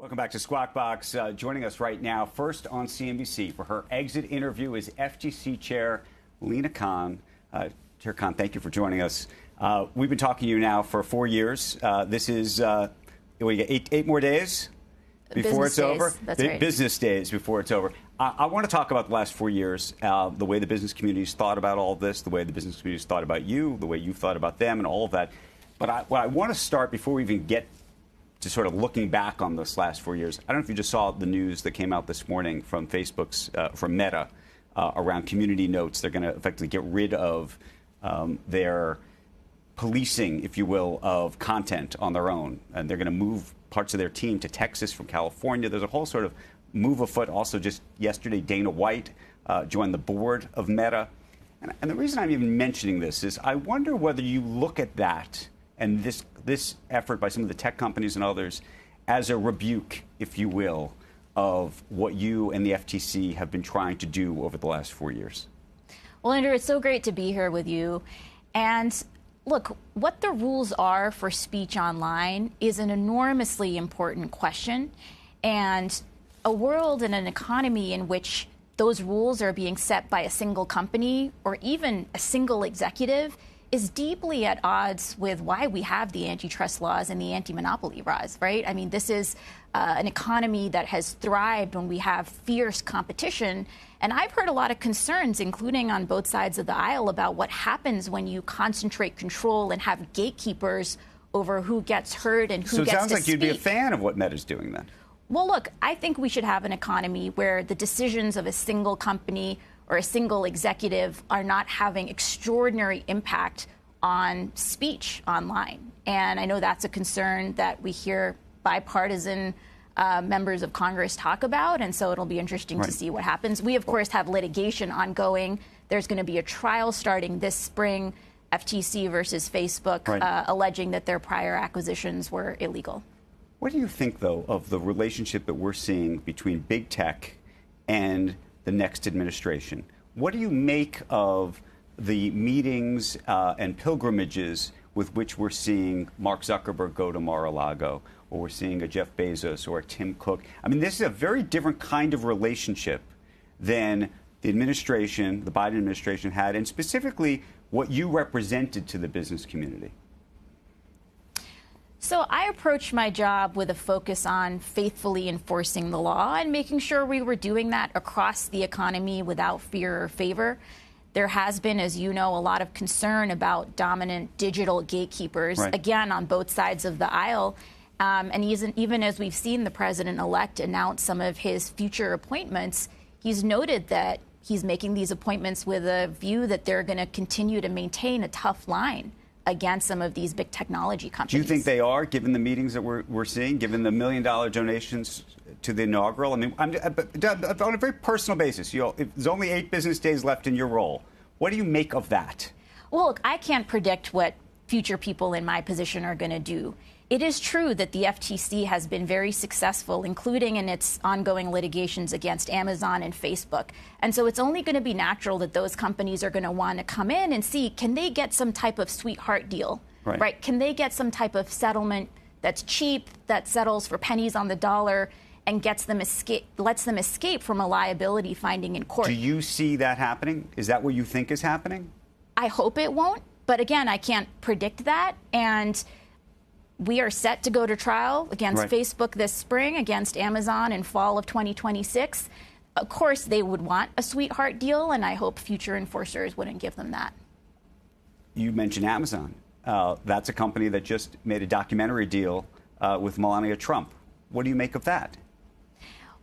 Welcome back to Squawk Box. Joining us right now, first on CNBC for her exit interview is FTC Chair Lina Khan. Chair Khan, thank you for joining us. We've been talking to you now for 4 years. This is, we get eight more days before it's over? That's right. Business days before it's over. I want to talk about the last 4 years, the way the business community's thought about all of this, the way the business community's thought about you, the way you've thought about them, and all of that. But I want to start, before we even get to sort of looking back on this last 4 years. I don't know if you just saw the news that came out this morning from Facebook's, from Meta, around community notes. They're going to effectively get rid of their policing, if you will, of content on their own. And they're going to move parts of their team to Texas from California. There's a whole sort of move afoot. Also, just yesterday, Dana White joined the board of Meta. And the reason I'm even mentioning this is I wonder whether you look at that and this effort by some of the tech companies and others as a rebuke, if you will, of what you and the FTC have been trying to do over the last 4 years. Well, Andrew, it's so great to be here with you. And look, what the rules are for speech online is an enormously important question. And a world and an economy in which those rules are being set by a single company or even a single executive is deeply at odds with why we have the antitrust laws and the anti-monopoly laws, right? I mean, this is an economy that has thrived when we have fierce competition. And I've heard a lot of concerns, including on both sides of the aisle, about what happens when you concentrate control and have gatekeepers over who gets heard and who gets to speak. So it sounds like you'd be a fan of what Meta's doing then. Well, look, I think we should have an economy where the decisions of a single company or a single executive are not having extraordinary impact on speech online. And I know that's a concern that we hear bipartisan members of Congress talk about, and so it'll be interesting to see what happens. We, of course, have litigation ongoing. There's going to be a trial starting this spring, FTC versus Facebook, alleging that their prior acquisitions were illegal. What do you think, though, of the relationship that we're seeing between big tech and the next administration? What do you make of the meetings and pilgrimages with which we're seeing Mark Zuckerberg go to Mar-a-Lago, or we're seeing a Jeff Bezos or a Tim Cook? I mean, this is a very different kind of relationship than the administration, the Biden administration had, and specifically what you represented to the business community. So I approached my job with a focus on faithfully enforcing the law and making sure we were doing that across the economy without fear or favor. There has been, as you know, a lot of concern about dominant digital gatekeepers, again, on both sides of the aisle. And even as we've seen the president-elect announce some of his future appointments, he's noted that he's making these appointments with a view that they're going to continue to maintain a tough line against some of these big technology companies. Do you think they are, given the meetings that we're seeing, given the $1 million donations to the inaugural? I mean, on a very personal basis, there's only 8 business days left in your role. What do you make of that? Well, look, I can't predict what future people in my position are going to do. It is true that the FTC has been very successful, including in its ongoing litigations against Amazon and Facebook. And so it's only going to be natural that those companies are going to want to come in and see, can they get some type of sweetheart deal? Right? Can they get some type of settlement that's cheap, that settles for pennies on the dollar, and lets them escape from a liability finding in court? Do you see that happening? Is that what you think is happening? I hope it won't. But again, I can't predict that. And we are set to go to trial against Facebook this spring, against Amazon in fall of 2026. Of course, they would want a sweetheart deal, and I hope future enforcers wouldn't give them that. You mentioned Amazon. That's a company that just made a documentary deal with Melania Trump. What do you make of that?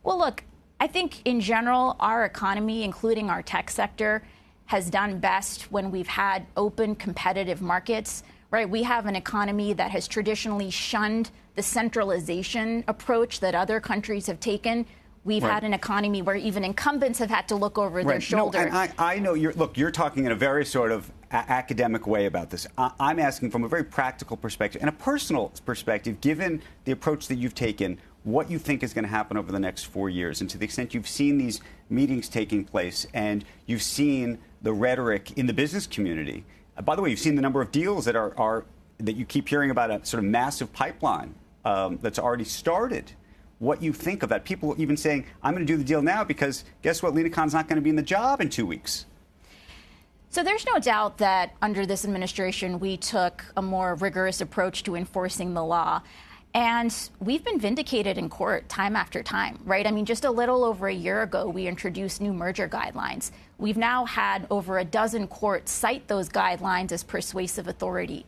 Well, look, I think in general, our economy, including our tech sector, has done best when we've had open, competitive markets. Right, we have an economy that has traditionally shunned the centralization approach that other countries have taken. We've had an economy where even incumbents have had to look over their shoulder. No, and I know you're talking in a very sort of academic way about this. I'm asking from a very practical perspective and a personal perspective, given the approach that you've taken, what you think is going to happen over the next 4 years. And to the extent you've seen these meetings taking place and you've seen the rhetoric in the business community. By the way, you've seen the number of deals that that you keep hearing about, a sort of massive pipeline that's already started. what you think of that. People even saying, I'm going to do the deal now because guess what? Lina Khan's not going to be in the job in 2 weeks. So there's no doubt that under this administration, we took a more rigorous approach to enforcing the law. And we've been vindicated in court time after time, right? I mean, just a little over a year ago, we introduced new merger guidelines. We've now had over a dozen courts cite those guidelines as persuasive authority.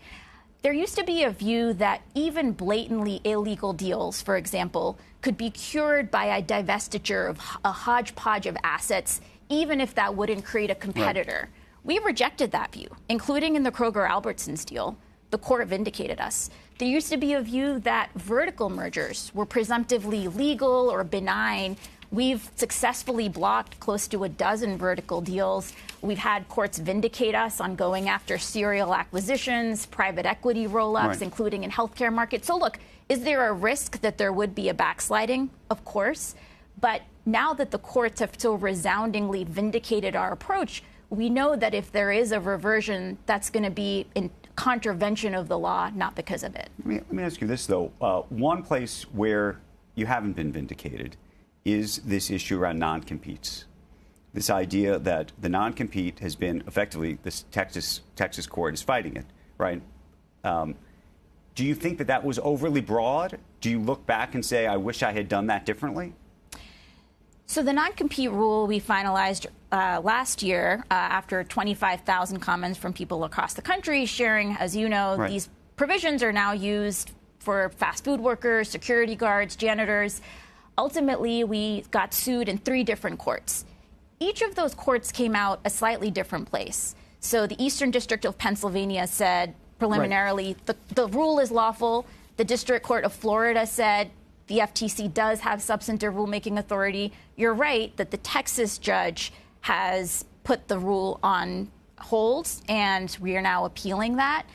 There used to be a view that even blatantly illegal deals, for example, could be cured by a divestiture of a hodgepodge of assets, even if that wouldn't create a competitor. Right. We rejected that view, including in the Kroger-Albertsons deal. The court vindicated us. There used to be a view that vertical mergers were presumptively legal or benign. We've successfully blocked close to a dozen vertical deals. We've had courts vindicate us on going after serial acquisitions, private equity roll-ups, right, including in healthcare markets. So look, is there a risk that there would be a backsliding? Of course. But now that the courts have so resoundingly vindicated our approach, we know that if there is a reversion, that's going to be in contravention of the law, not because of it. Let me ask you this, though. One place where you haven't been vindicated is this issue around non-competes. This idea that the non-compete has been effectively, this Texas court is fighting it, right? Do you think that that was overly broad? Do you look back and say, I wish I had done that differently? So the non-compete rule we finalized last year after 25,000 comments from people across the country sharing, as you know, right, these provisions are now used for fast food workers, security guards, janitors. Ultimately, we got sued in 3 different courts. Each of those courts came out a slightly different place. So the Eastern District of Pennsylvania said preliminarily, right, the rule is lawful. The District Court of Florida said the FTC does have substantive rulemaking authority. You're right that the Texas judge has put the rule on hold, and we are now appealing that.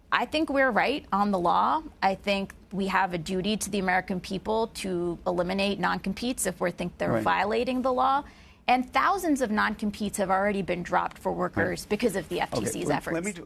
I think we're right on the law. I think we have a duty to the American people to eliminate non-competes if we think they're right, violating the law. And thousands of non-competes have already been dropped for workers right, because of the FTC's efforts.